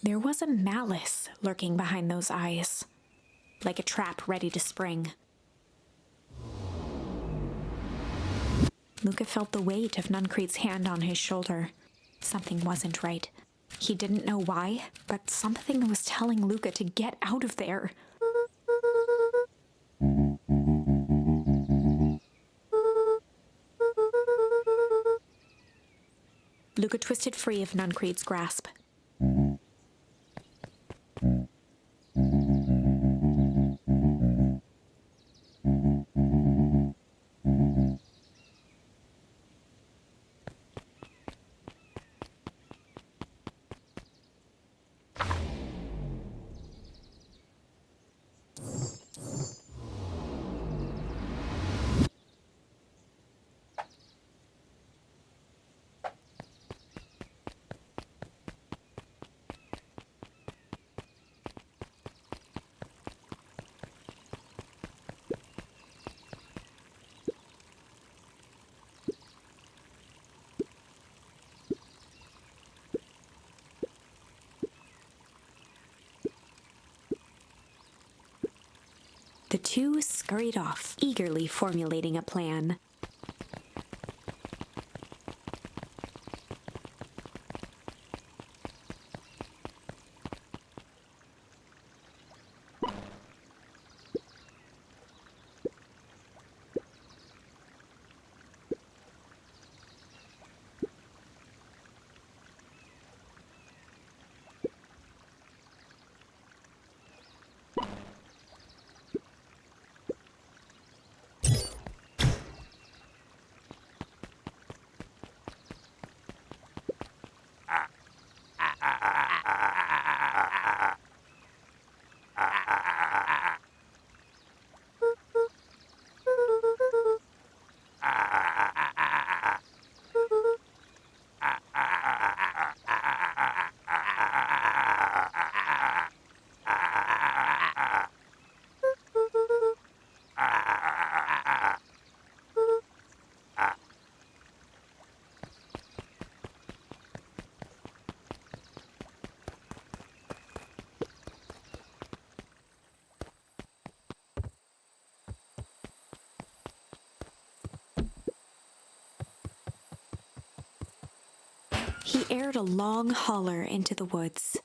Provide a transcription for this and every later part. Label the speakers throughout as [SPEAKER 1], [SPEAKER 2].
[SPEAKER 1] There was a malice lurking behind those eyes, like a trap ready to spring. Luca felt the weight of Nuncrete's hand on his shoulder. Something wasn't right. He didn't know why, but something was telling Luca to get out of there. Luca twisted free of Nuncrete's grasp. The two scurried off, eagerly formulating a plan. He aired a long holler into the woods.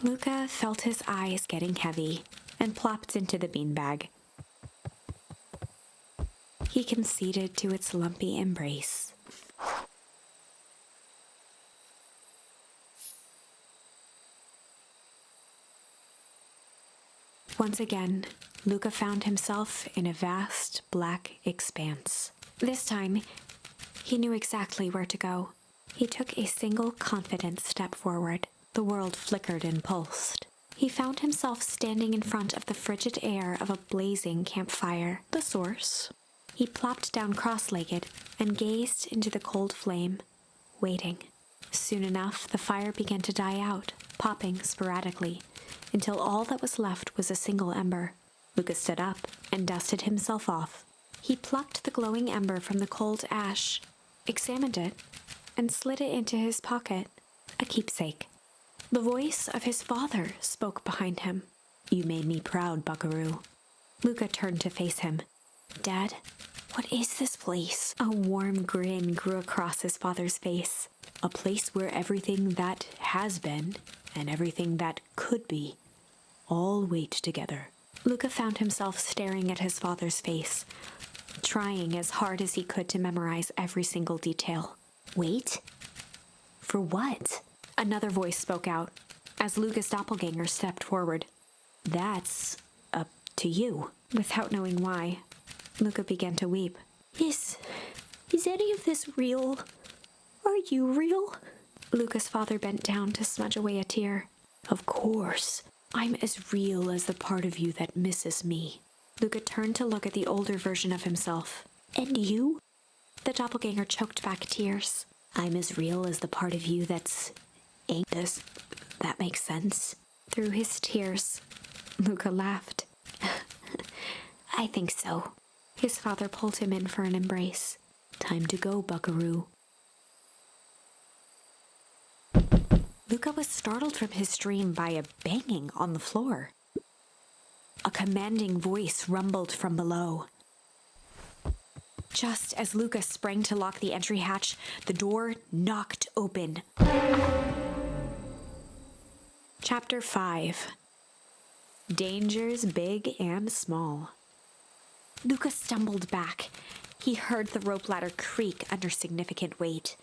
[SPEAKER 1] Luca felt his eyes getting heavy and plopped into the beanbag. He conceded to its lumpy embrace. Once again, Luca found himself in a vast black expanse. This time, he knew exactly where to go. He took a single confident step forward. The world flickered and pulsed. He found himself standing in front of the frigid air of a blazing campfire, the source. He plopped down cross-legged and gazed into the cold flame, waiting. Soon enough, the fire began to die out, popping sporadically, until all that was left was a single ember. Luca stood up and dusted himself off. He plucked the glowing ember from the cold ash, examined it, and slid it into his pocket, a keepsake. The voice of his father spoke behind him. "You made me proud, Buckaroo." Luca turned to face him. "Dad, what is this place?" A warm grin grew across his father's face. "A place where everything that has been and everything that could be all wait together." Luca found himself staring at his father's face, trying as hard as he could to memorize every single detail. "Wait? For what?" Another voice spoke out as Luca's doppelganger stepped forward. "That's up to you." Without knowing why, Luca began to weep. Is any of this real? Are you real?" Luca's father bent down to smudge away a tear. "Of course. I'm as real as the part of you that misses me." Luca turned to look at the older version of himself. "And you?" The doppelganger choked back tears. "I'm as real as the part of you that's Does that make sense?" Through his tears, Luca laughed. "I think so." His father pulled him in for an embrace. "Time to go, Buckaroo. Luca was startled from his dream by a banging on the floor. A commanding voice rumbled from below. Just as Luca sprang to lock the entry hatch, the door knocked open. Chapter 5. Dangers Big and Small. Luca stumbled back. He heard the rope ladder creak under significant weight.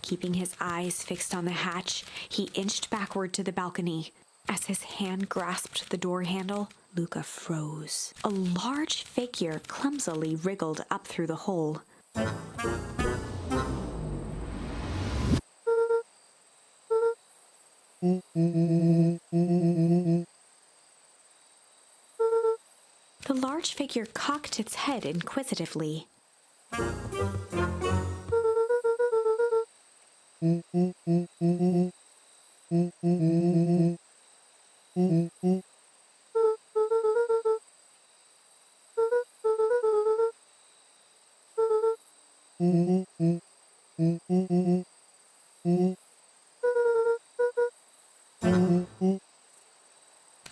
[SPEAKER 1] Keeping his eyes fixed on the hatch, he inched backward to the balcony. As his hand grasped the door handle, Luca froze. A large figure clumsily wriggled up through the hole. The large figure cocked its head inquisitively.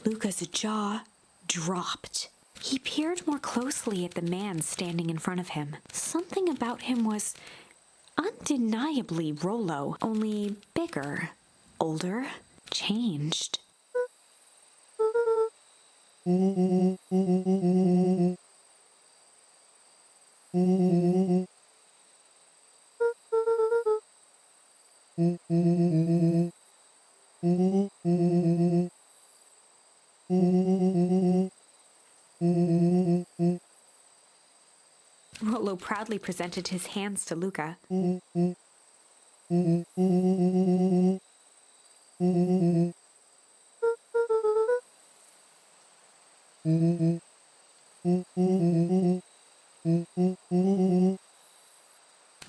[SPEAKER 1] Luca's jaw dropped. He peered more closely at the man standing in front of him. Something about him was undeniably Rollo, only bigger, older, changed. Rollo proudly presented his hands to Luca.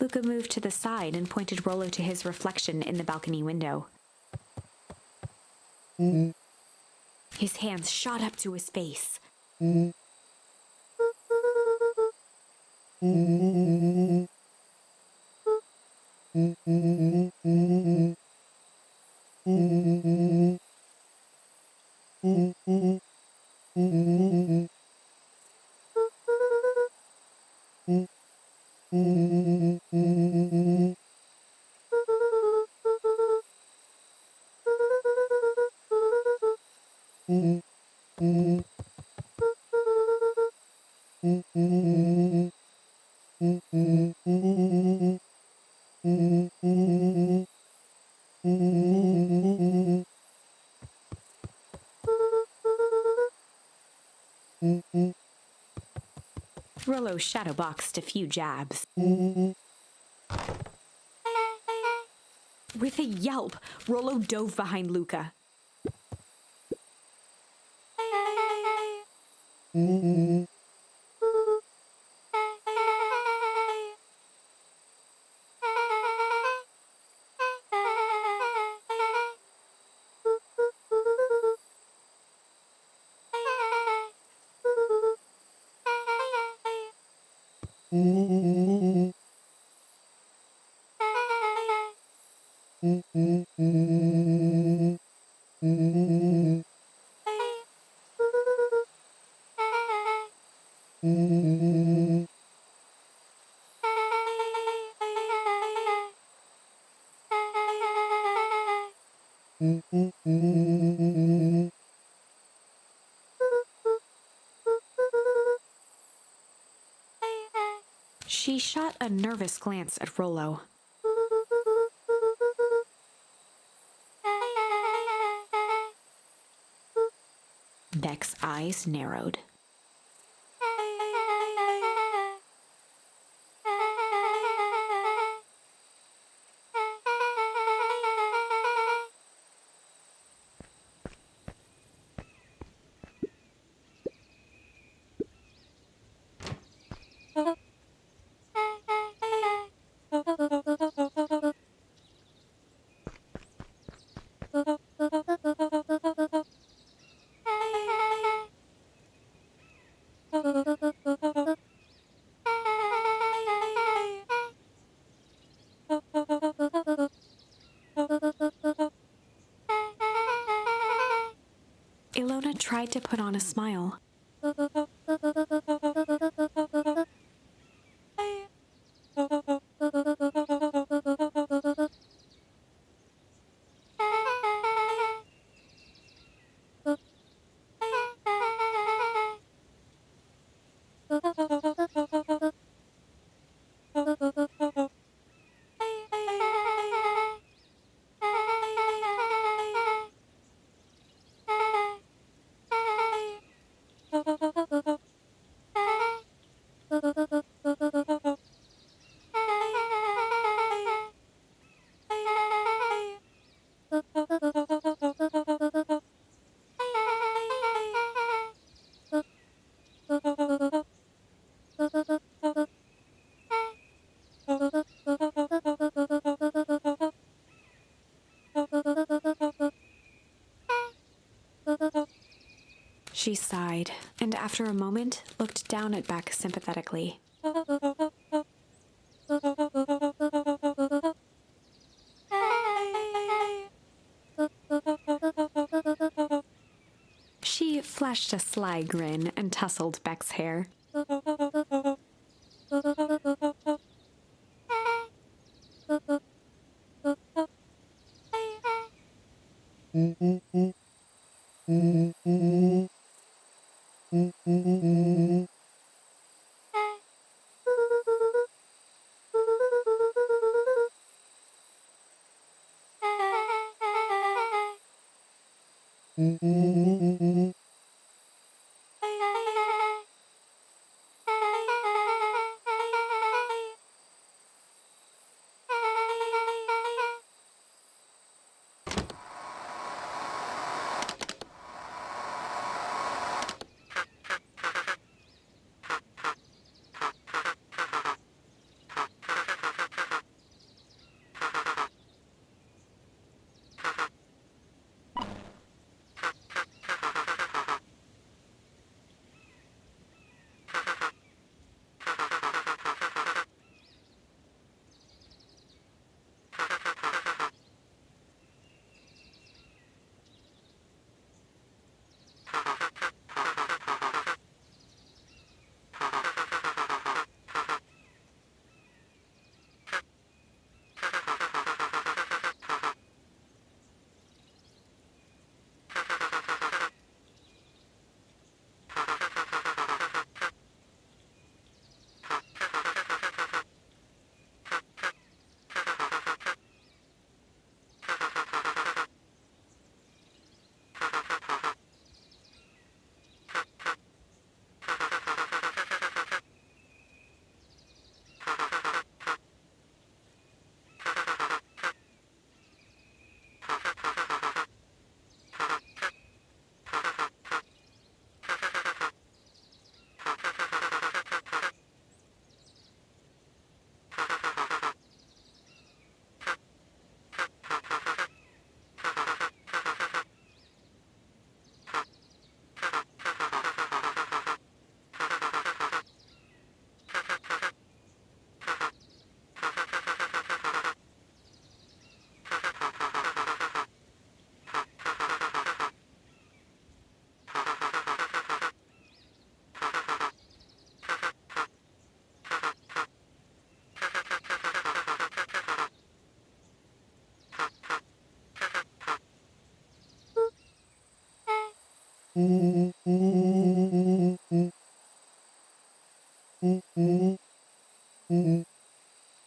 [SPEAKER 1] Luca moved to the side and pointed Rollo to his reflection in the balcony window. His hands shot up to his face. Rollo shadowboxed a few jabs. With a yelp, Rollo dove behind Luca. She shot a nervous glance at Rollo. Beck's eyes narrowed. Anna tried to put on a smile. She sighed, and after a moment looked down at Beck sympathetically. She flashed a sly grin and tousled Beck's hair.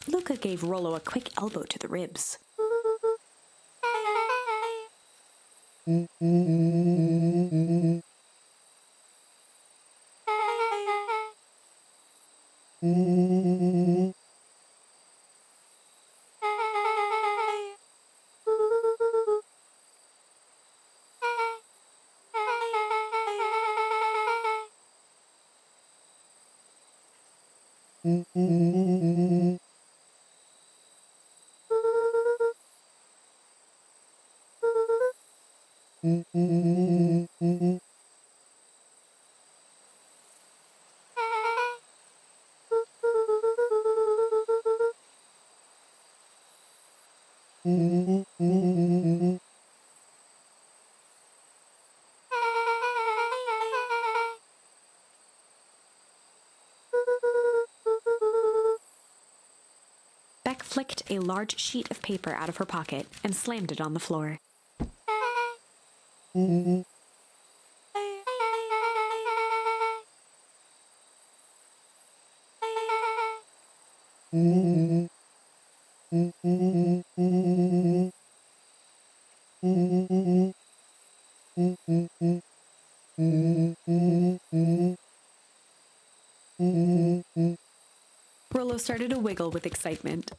[SPEAKER 1] Luca gave Rollo a quick elbow to the ribs. Beck flicked a large sheet of paper out of her pocket and slammed it on the floor. Rollo started to wiggle with excitement.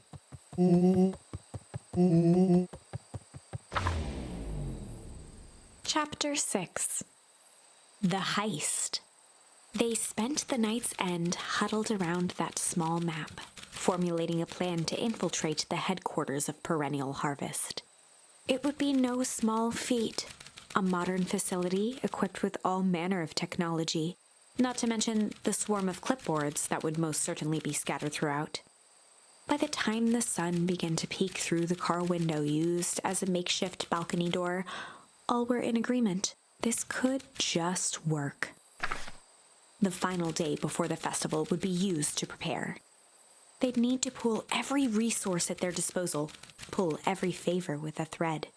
[SPEAKER 1] Chapter 6. The Heist. They spent the night's end huddled around that small map, formulating a plan to infiltrate the headquarters of Perennial Harvest. It would be no small feat, a modern facility equipped with all manner of technology, not to mention the swarm of clipboards that would most certainly be scattered throughout. By the time the sun began to peek through the car window used as a makeshift balcony door, all were in agreement. This could just work. The final day before the festival would be used to prepare. They'd need to pool every resource at their disposal, pull every favor with a thread.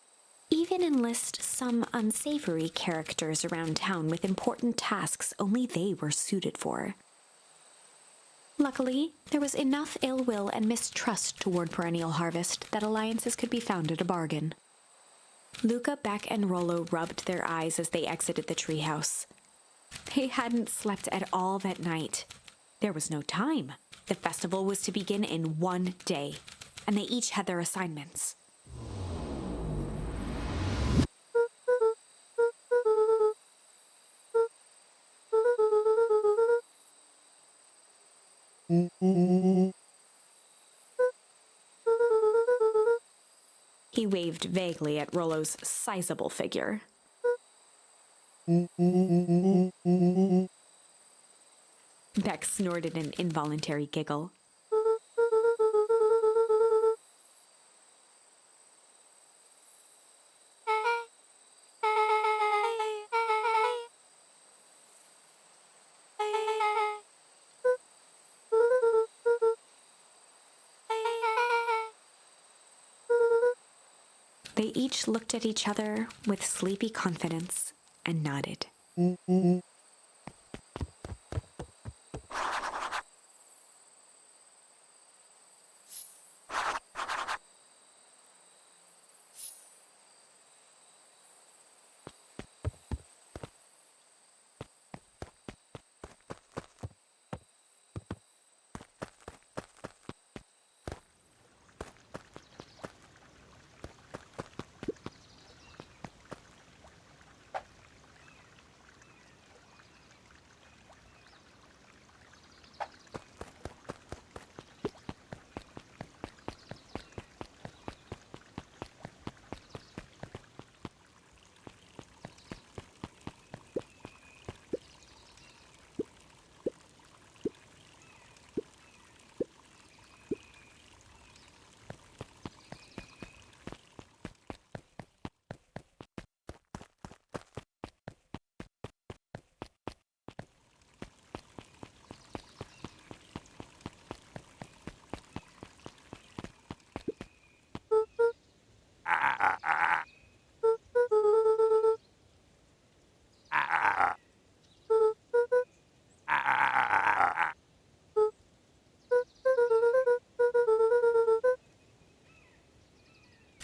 [SPEAKER 1] Even enlist some unsavory characters around town with important tasks only they were suited for. Luckily, there was enough ill will and mistrust toward Perennial Harvest that alliances could be found at a bargain. Luca, Beck, and Rollo rubbed their eyes as they exited the treehouse. They hadn't slept at all that night. There was no time. The festival was to begin in one day, and they each had their assignments. He waved vaguely at Rollo's sizable figure. Beck snorted an involuntary giggle. They each looked at each other with sleepy confidence and nodded.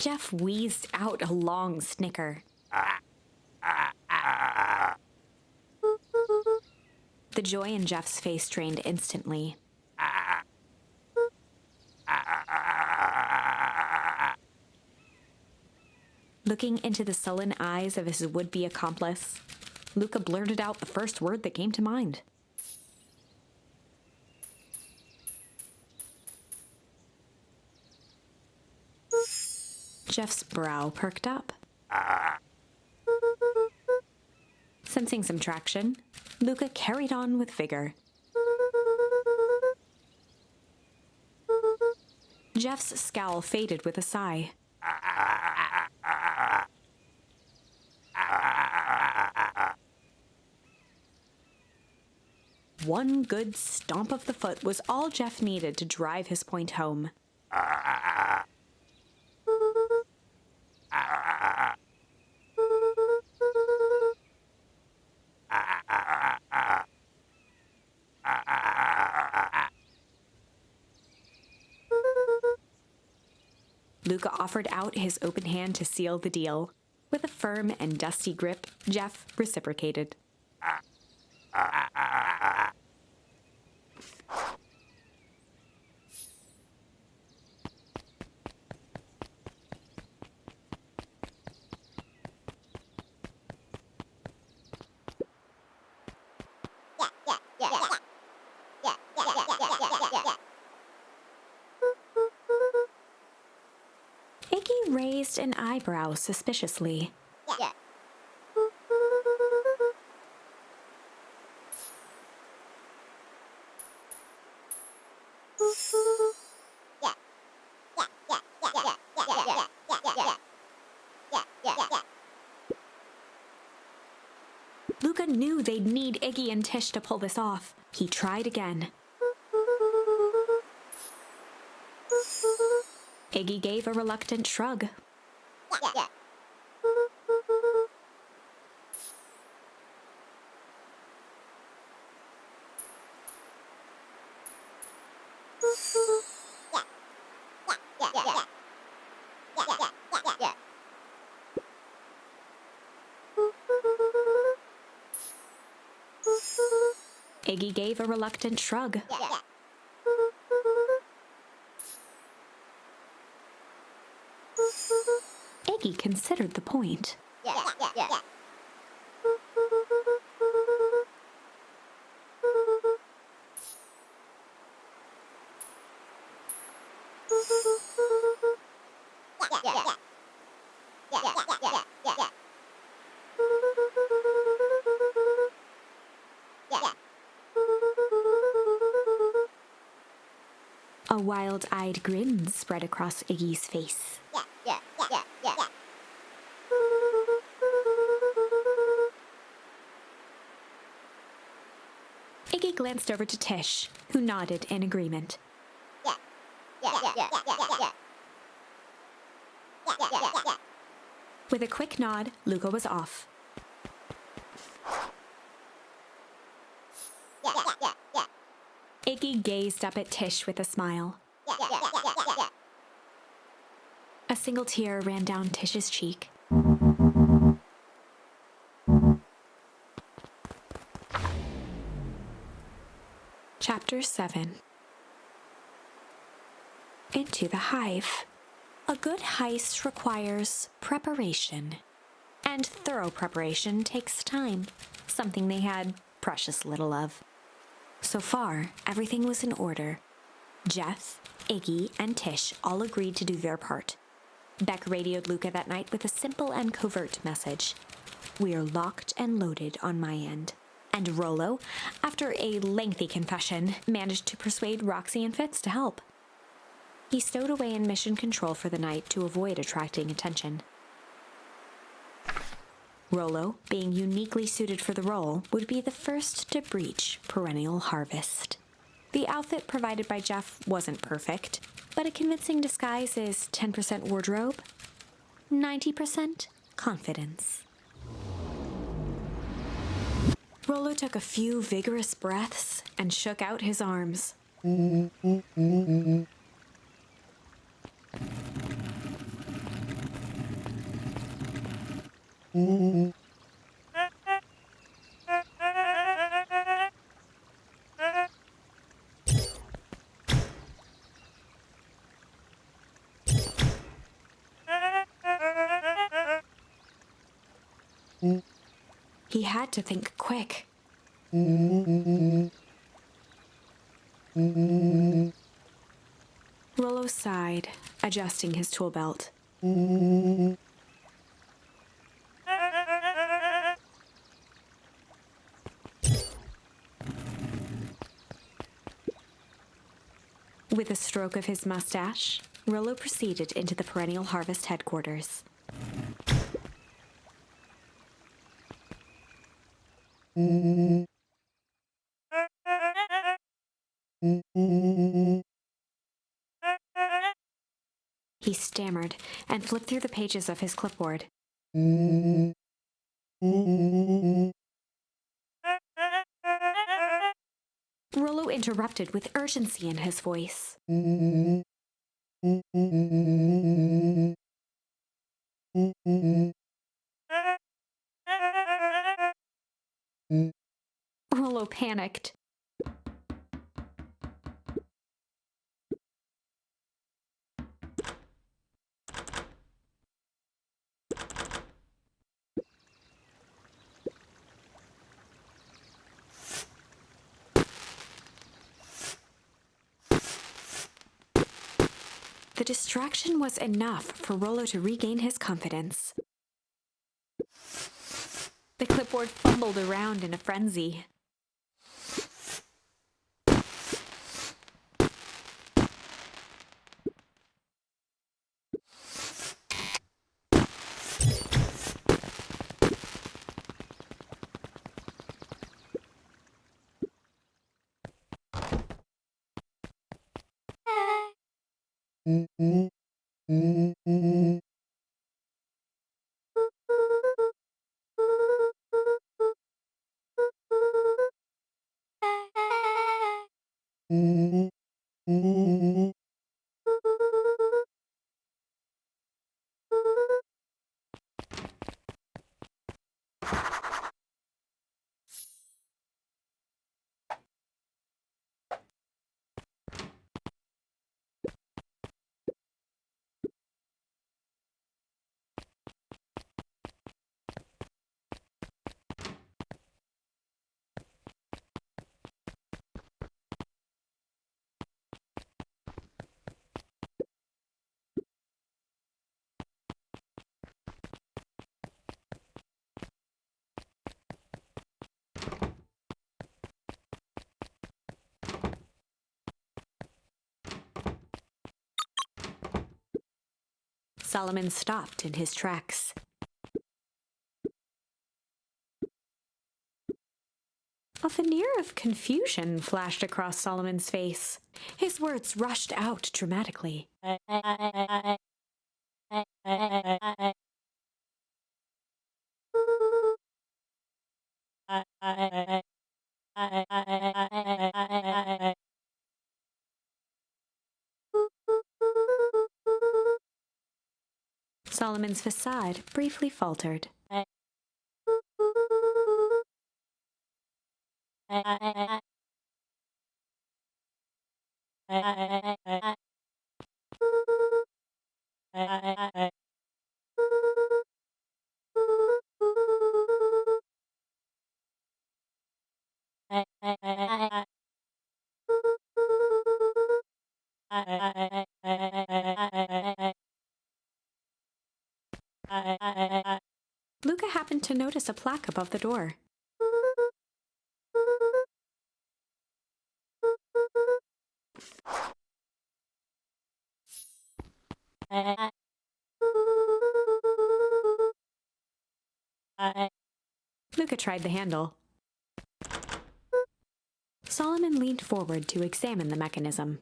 [SPEAKER 1] Jeff wheezed out a long snicker. The joy in Jeff's face drained instantly. Looking into the sullen eyes of his would-be accomplice, Luca blurted out the first word that came to mind. Jeff's brow perked up. Sensing some traction, Luca carried on with vigor. Jeff's scowl faded with a sigh. One good stomp of the foot was all Jeff needed to drive his point home. Luca offered out his open hand to seal the deal. With a firm and dusty grip, Jeff reciprocated. Iggy raised an eyebrow suspiciously. Luca knew they'd need Iggy and Tish to pull this off. He tried again. Iggy gave a reluctant shrug. Iggy gave a reluctant shrug. Iggy considered the point. A wild-eyed grin spread across Iggy's face. Iggy glanced over to Tish, who nodded in agreement. With a quick nod, Luca was off. Iggy gazed up at Tish with a smile. A single tear ran down Tish's cheek. Chapter 7. Into the Hive. A good heist requires preparation. And thorough preparation takes time, something they had precious little of. So far, everything was in order. Jeff, Iggy, and Tish all agreed to do their part. Beck radioed Luca that night with a simple and covert message. "We're locked and loaded on my end." And Rollo, after a lengthy confession, managed to persuade Roxy and Fitz to help. He stowed away in mission control for the night to avoid attracting attention. Rollo, being uniquely suited for the role, would be the first to breach perennial harvest. The outfit provided by Jeff wasn't perfect, but a convincing disguise is 10% wardrobe, 90% confidence. Rollo took a few vigorous breaths and shook out his arms. He had to think quick. Rollo sighed, adjusting his tool belt. With a stroke of his mustache, Rollo proceeded into the Perennial Harvest headquarters. He stammered and flipped through the pages of his clipboard. Rollo interrupted with urgency in his voice. Rollo panicked. The distraction was enough for Rollo to regain his confidence. The clipboard fumbled around in a frenzy. Solomon stopped in his tracks. A veneer of confusion flashed across Solomon's face. His words rushed out dramatically. Solomon's facade briefly faltered. Luca happened to notice a plaque above the door. Luca tried the handle. Solomon leaned forward to examine the mechanism.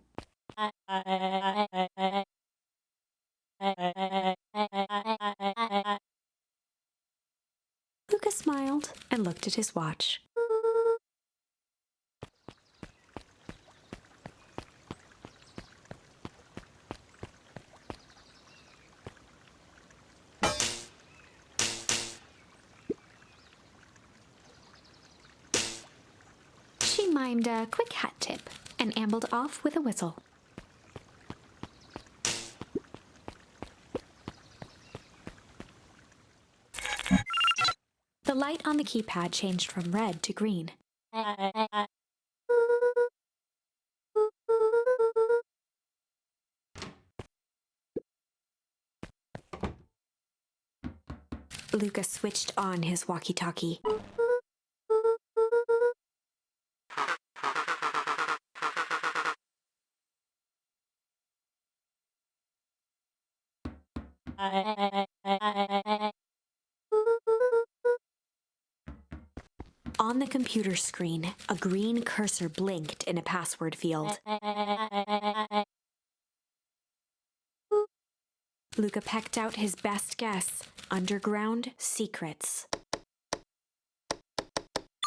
[SPEAKER 1] Luca smiled and looked at his watch. She mimed a quick hat tip and ambled off with a whistle. The light on the keypad changed from red to green. Luca switched on his walkie-talkie. On the computer screen, a green cursor blinked in a password field. Luca pecked out his best guess: underground secrets.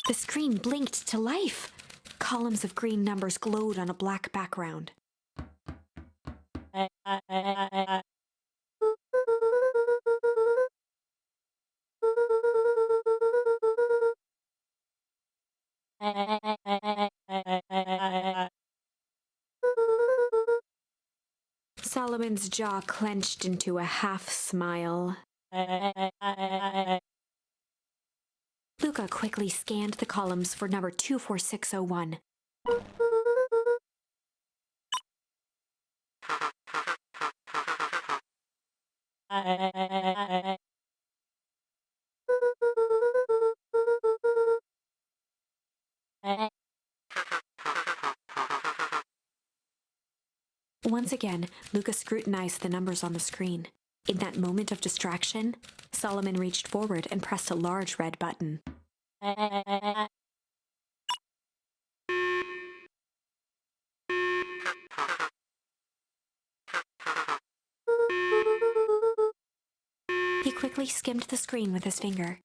[SPEAKER 1] The screen blinked to life. Columns of green numbers glowed on a black background. Solomon's jaw clenched into a half smile. Luca quickly scanned the columns for number 24601. Once again, Luca scrutinized the numbers on the screen. In that moment of distraction, Solomon reached forward and pressed a large red button. He quickly skimmed the screen with his finger.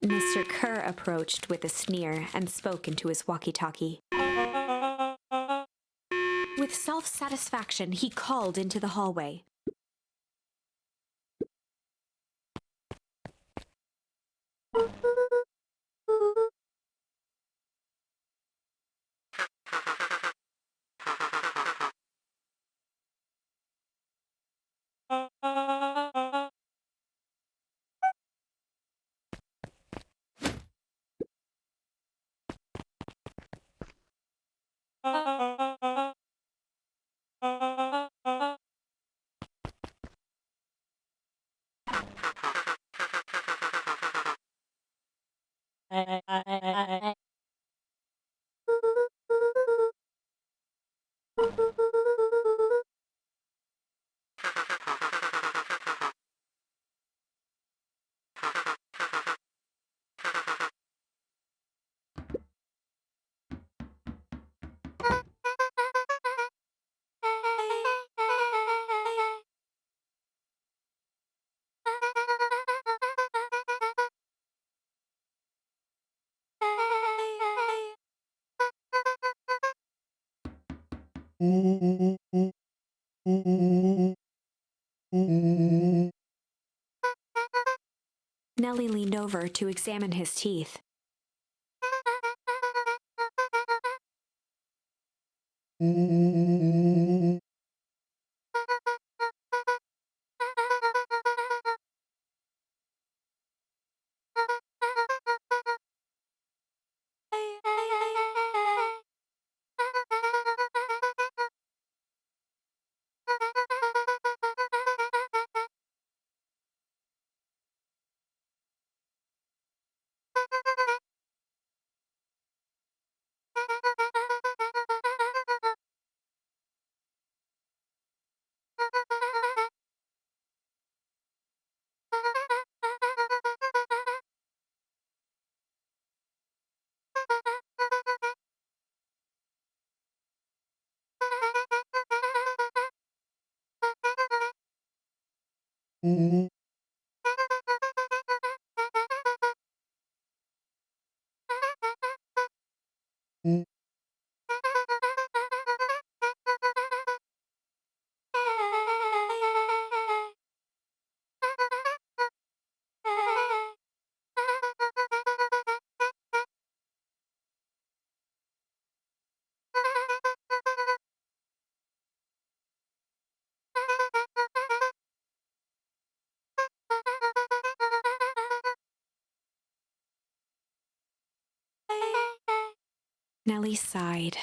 [SPEAKER 1] Mr. Kerr approached with a sneer and spoke into his walkie-talkie. With self-satisfaction, he called into the hallway. Nellie leaned over to examine his teeth. Nellie sighed.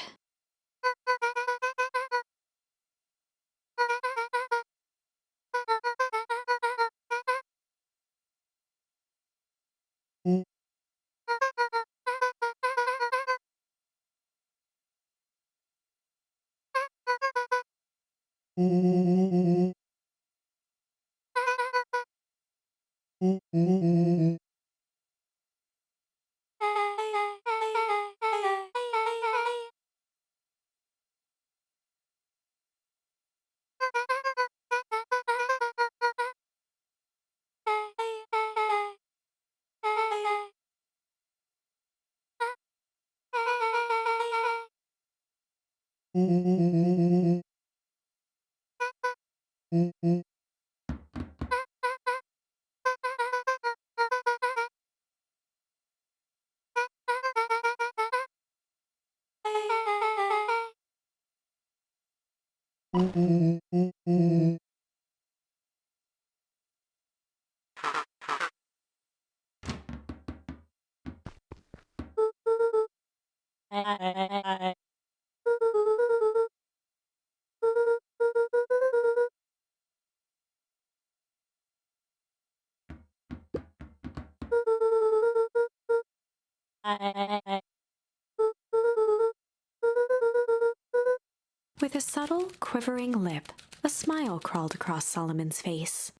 [SPEAKER 1] With a subtle, quivering lip, a smile crawled across Solomon's face.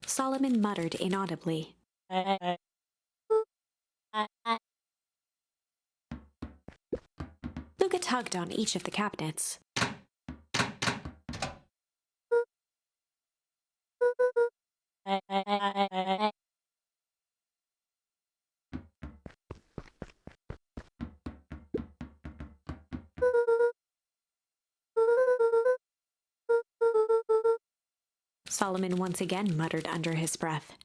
[SPEAKER 1] Solomon muttered inaudibly. Luca tugged on each of the cabinets. Solomon once again muttered under his breath.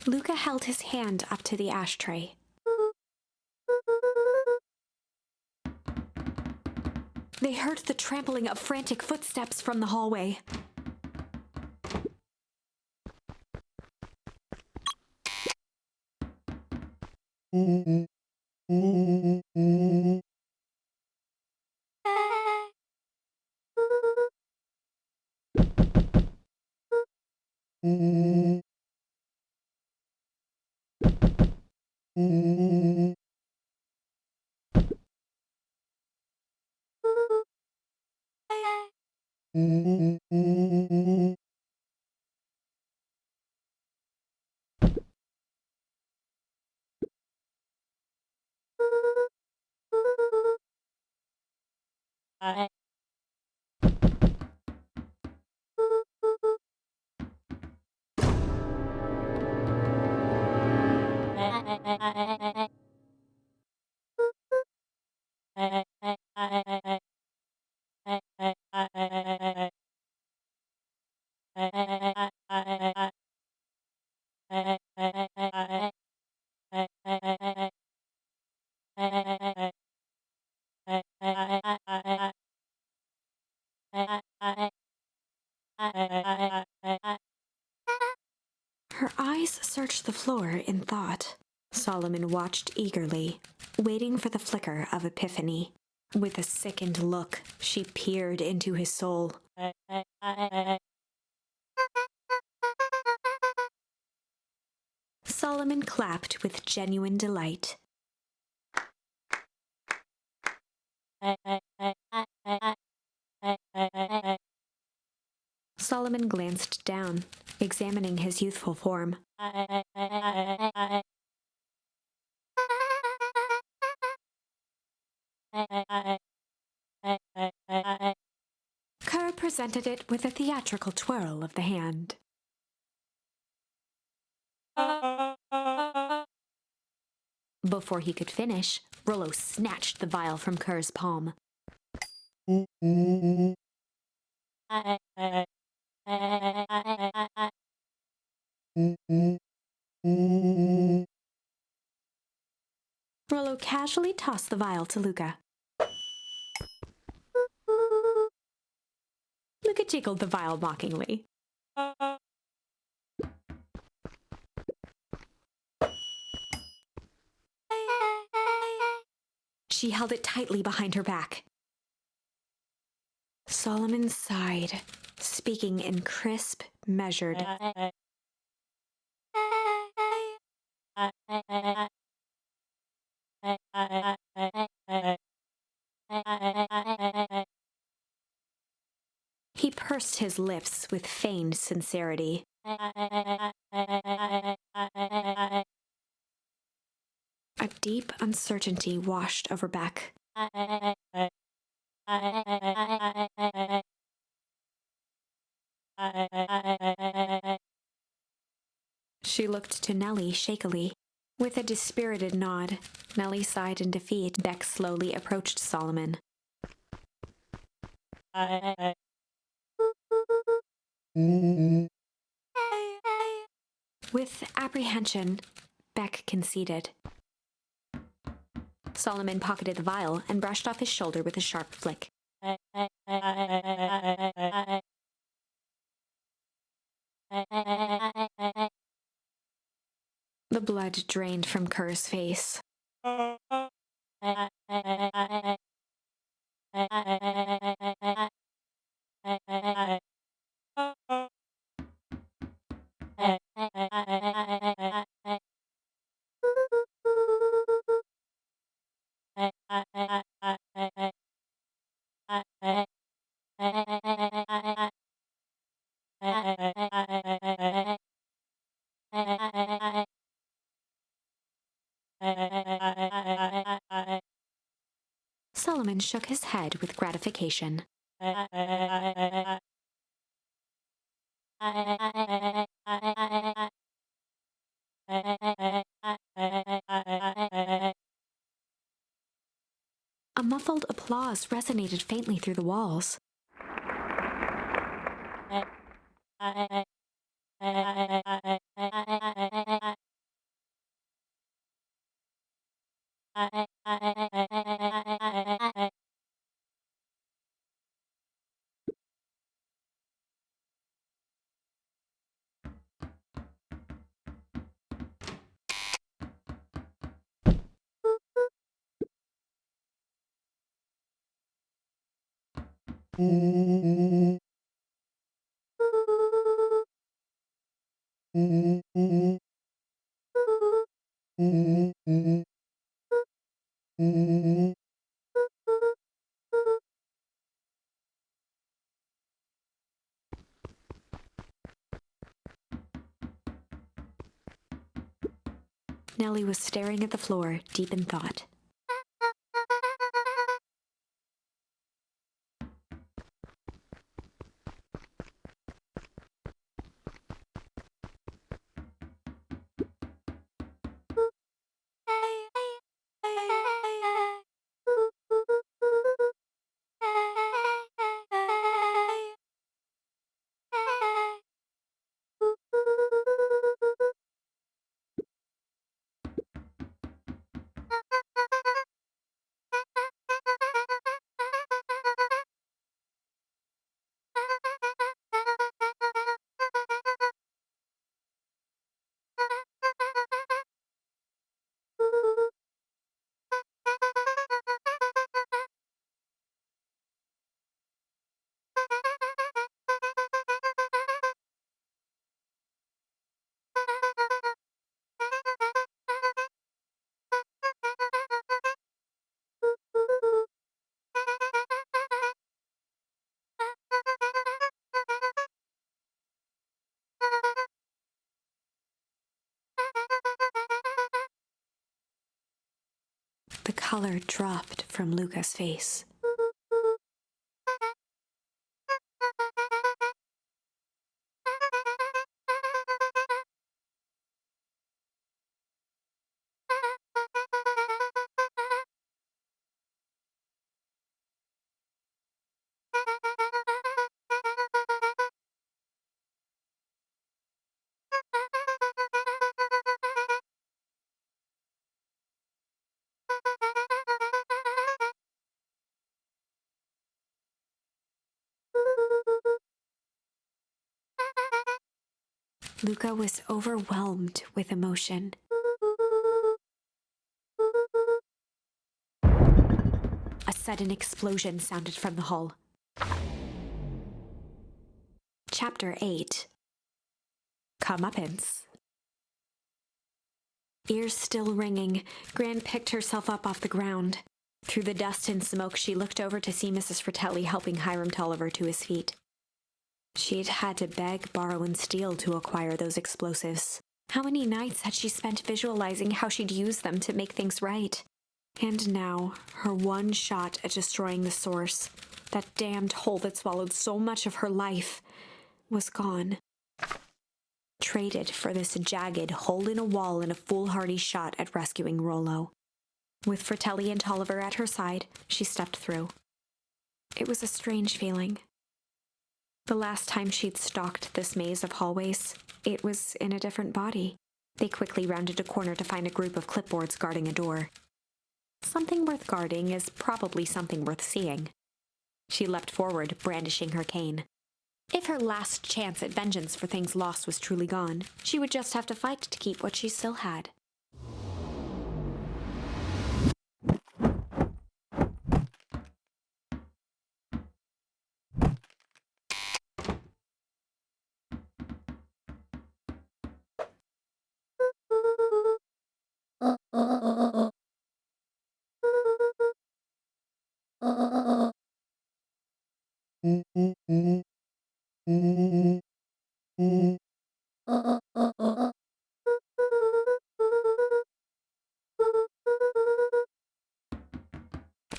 [SPEAKER 1] Luca held his hand up to the ashtray. They heard the trampling of frantic footsteps from the hallway. Her eyes searched the floor in thought. Solomon watched eagerly, waiting for the flicker of epiphany. With a sickened look, she peered into his soul. Solomon clapped with genuine delight. Solomon glanced down, examining his youthful form. Kerr presented it with a theatrical twirl of the hand. Before he could finish, Rollo snatched the vial from Kerr's palm. Rollo casually tossed the vial to Luca. Luca jiggled the vial mockingly. She held it tightly behind her back. Solomon sighed, speaking in crisp, measured. He pursed his lips with feigned sincerity. A deep uncertainty washed over Beck. She looked to Nellie shakily. With a dispirited nod, Nellie sighed in defeat. Beck slowly approached Solomon. With apprehension, Beck conceded. Solomon pocketed the vial and brushed off his shoulder with a sharp flick. The blood drained from Kerr's face. Solomon shook his head with gratification. A muffled applause resonated faintly through the walls. Nellie was staring at the floor, deep in thought. The color dropped from Luca's face. Luca was overwhelmed with emotion. sudden explosion sounded from the hull. Chapter 8. Comeuppance. Ears still ringing, Gran picked herself up off the ground. Through the dust and smoke, she looked over to see Mrs. Fratelli helping Hiram Tolliver to his feet. She'd had to beg, borrow, and steal to acquire those explosives. How many nights had she spent visualizing how she'd use them to make things right? And now, her one shot at destroying the source, that damned hole that swallowed so much of her life, was gone. Traded for this jagged hole in a wall and a foolhardy shot at rescuing Rollo. With Fratelli and Tolliver at her side, she stepped through. It was a strange feeling. The last time she'd stalked this maze of hallways, it was in a different body. They quickly rounded a corner to find a group of clipboards guarding a door. Something worth guarding is probably something worth seeing. She leapt forward, brandishing her cane. If her last chance at vengeance for things lost was truly gone, she would just have to fight to keep what she still had.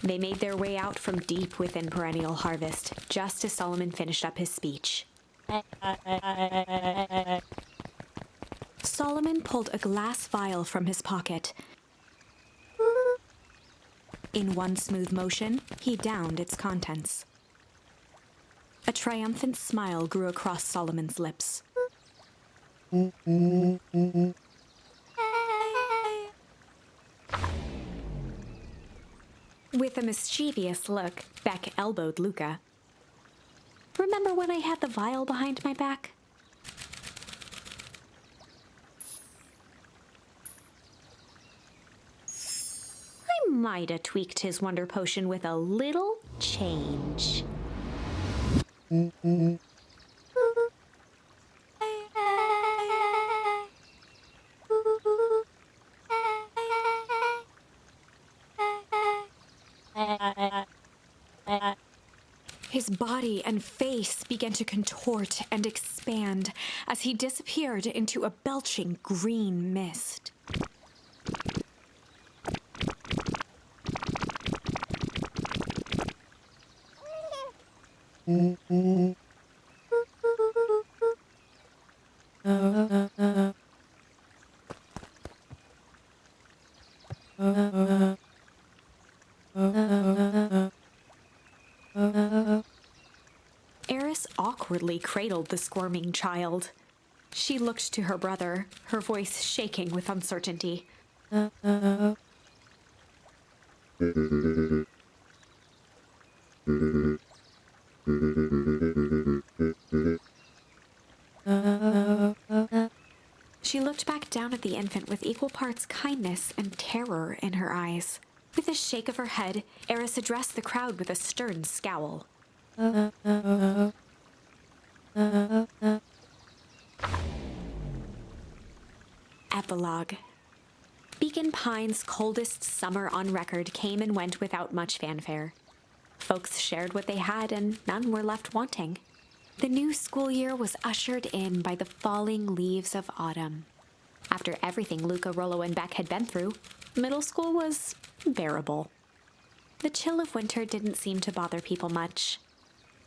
[SPEAKER 1] They made their way out from deep within Perennial Harvest, just as Solomon finished up his speech. Solomon pulled a glass vial from his pocket. In one smooth motion, he downed its contents. A triumphant smile grew across Solomon's lips. With a mischievous look, Beck elbowed Luca. "Remember when I had the vial behind my back?" I might have tweaked his wonder potion with a little change. His body and face began to contort and expand as he disappeared into a belching green mist. Eris awkwardly cradled the squirming child. She looked to her brother, her voice shaking with uncertainty. She looked back down at the infant with equal parts kindness and terror in her eyes. With a shake of her head, Eris addressed the crowd with a stern scowl. Epilogue. Beacon Pines' coldest summer on record came and went without much fanfare. Folks shared what they had, and none were left wanting. The new school year was ushered in by the falling leaves of autumn. After everything Luca, Rollo, and Beck had been through, middle school was bearable. The chill of winter didn't seem to bother people much.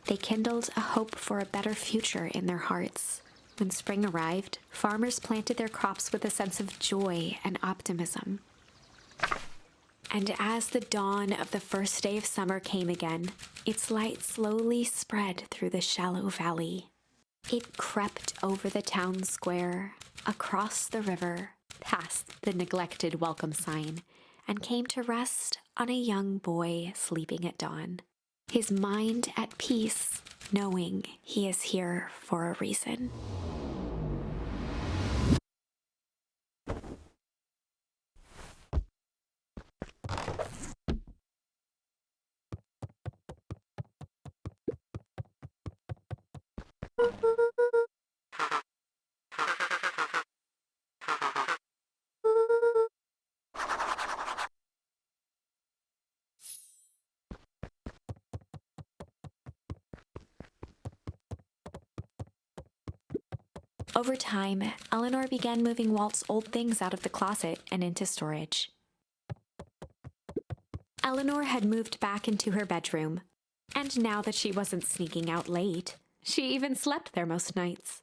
[SPEAKER 1] They kindled a hope for a better future in their hearts. When spring arrived, farmers planted their crops with a sense of joy and optimism. And as the dawn of the first day of summer came again, its light slowly spread through the shallow valley. It crept over the town square, across the river, past the neglected welcome sign, and came to rest on a young boy sleeping at dawn, his mind at peace, knowing he is here for a reason. Over time, Eleanor began moving Walt's old things out of the closet and into storage. Eleanor had moved back into her bedroom, and now that she wasn't sneaking out late, she even slept there most nights.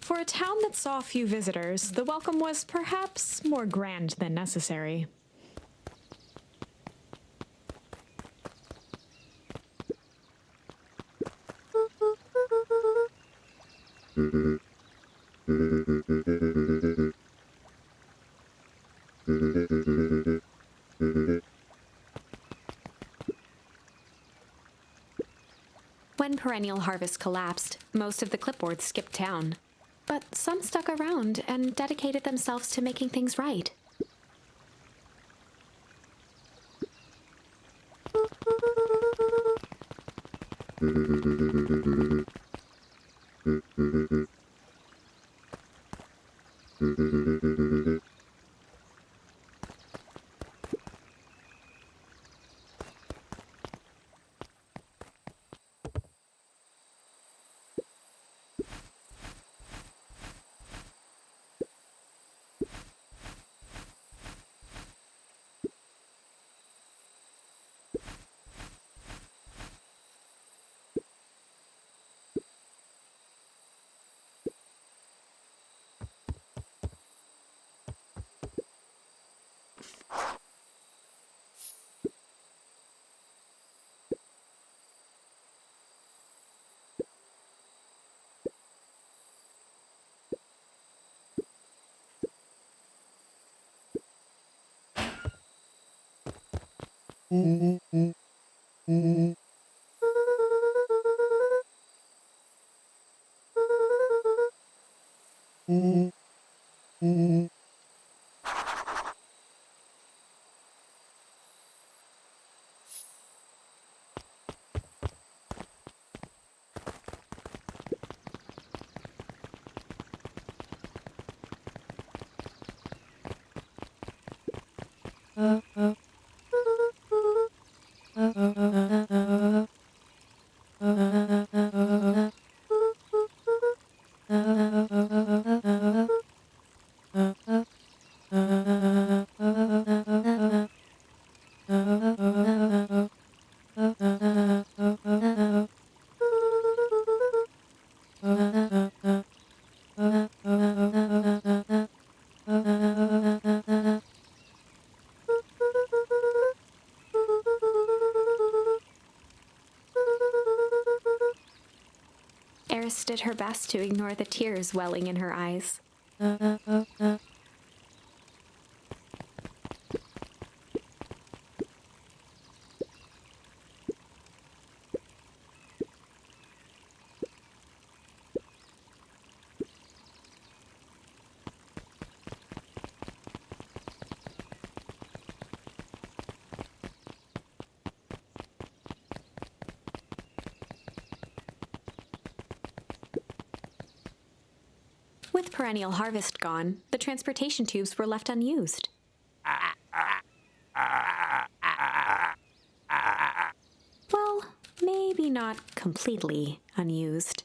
[SPEAKER 2] For a town that saw few visitors, the welcome was perhaps more grand than necessary.
[SPEAKER 1] When Perennial Harvest collapsed, most of the clipboards skipped town. But some stuck around and dedicated themselves to making things right. Eris did her best to ignore the tears welling in her eyes. With Perennial Harvest gone, the transportation tubes were left unused. Well, maybe not completely unused.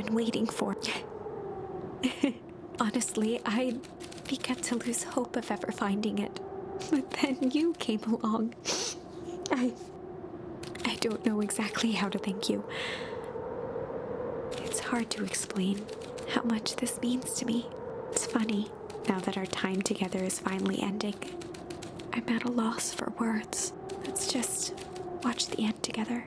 [SPEAKER 1] been waiting for. Honestly, I began to lose hope of ever finding it. But then you came along. I don't know exactly how to thank you. It's hard to explain how much this means to me. It's funny, now that our time together is finally ending. I'm at a loss for words. Let's just watch the end together.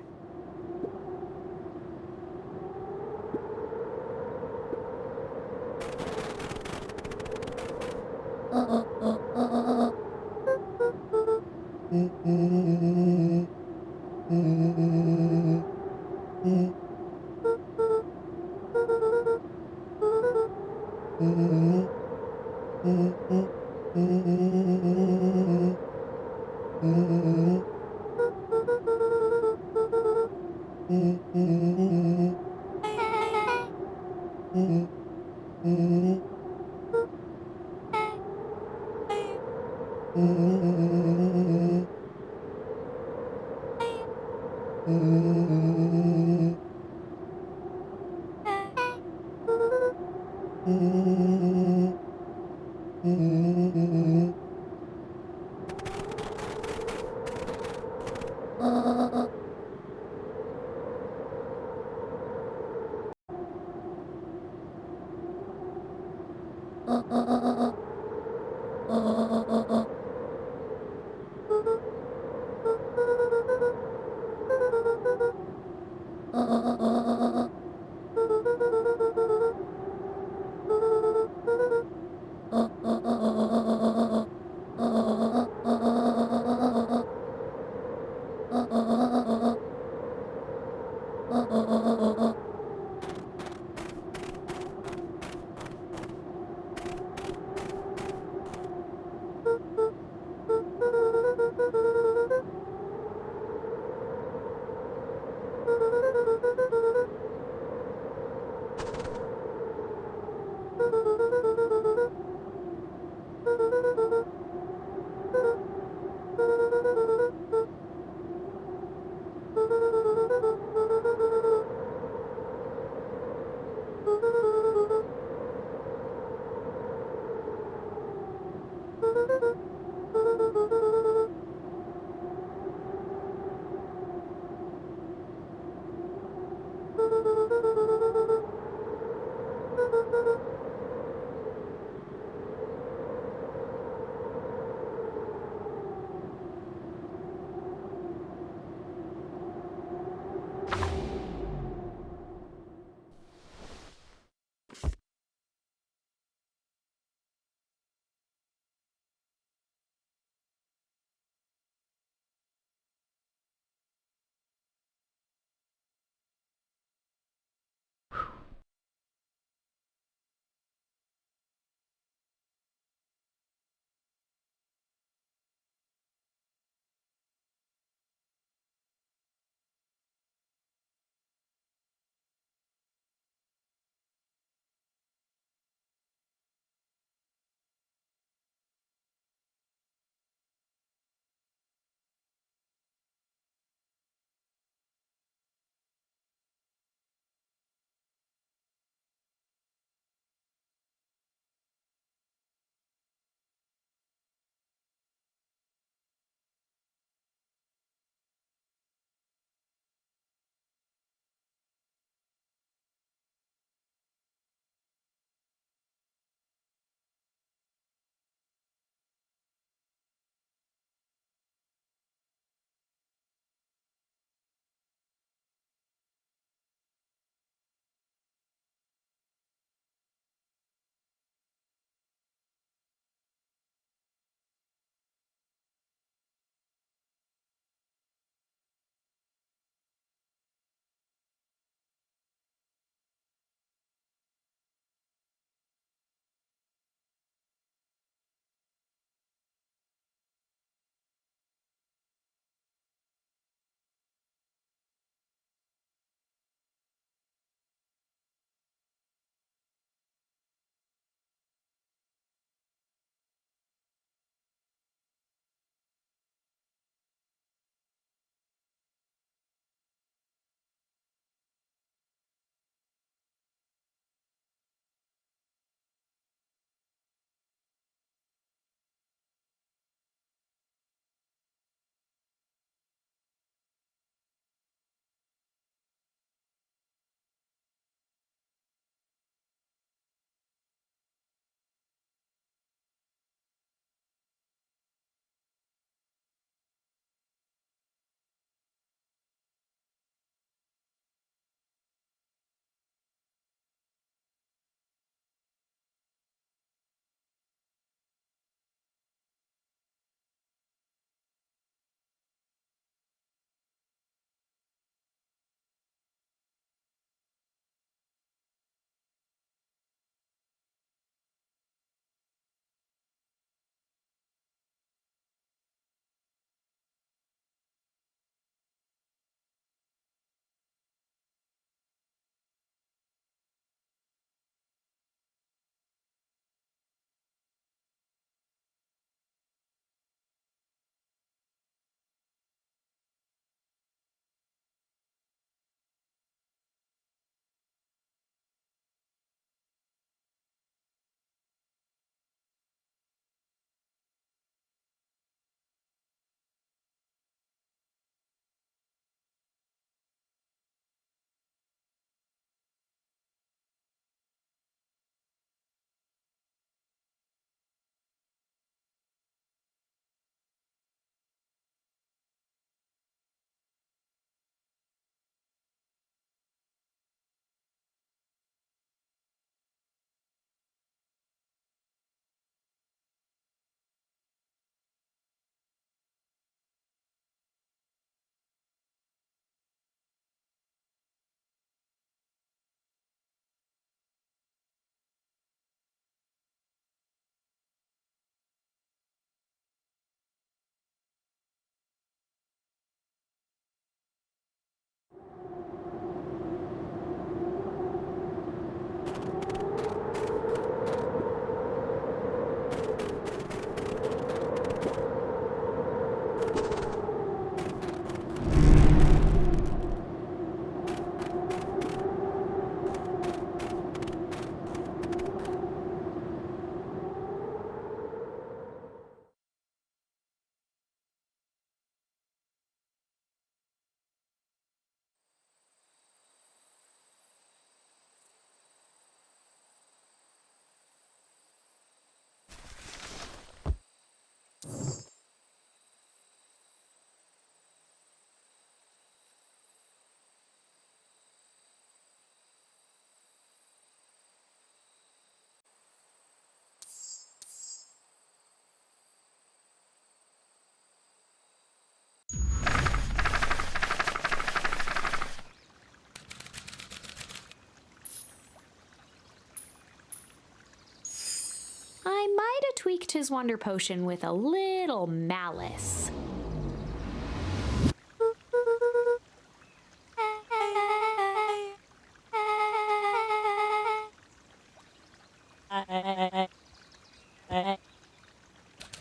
[SPEAKER 1] tweaked his wonder potion with a little malice.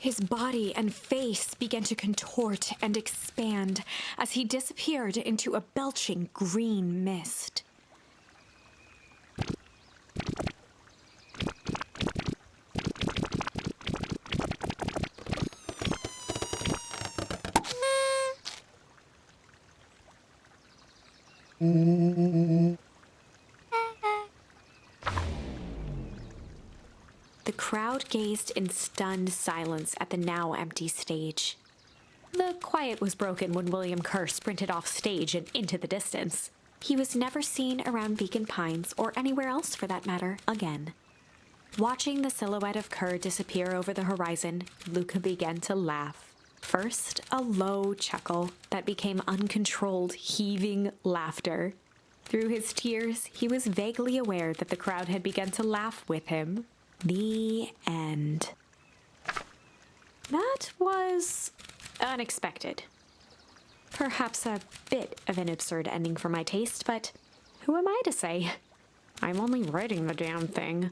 [SPEAKER 1] His body and face began to contort and expand as he disappeared into a belching green mist. The crowd gazed in stunned silence at the now empty stage. The quiet was broken when William Kerr sprinted off stage and into the distance. He was never seen around Beacon Pines, or anywhere else for that matter, again. Watching the silhouette of Kerr disappear over the horizon, Luca began to laugh. First, a low chuckle that became uncontrolled, heaving laughter. Through his tears, he was vaguely aware that the crowd had begun to laugh with him. The end. That was unexpected. Perhaps a bit of an absurd ending for my taste, but who am I to say? I'm only writing the damn thing.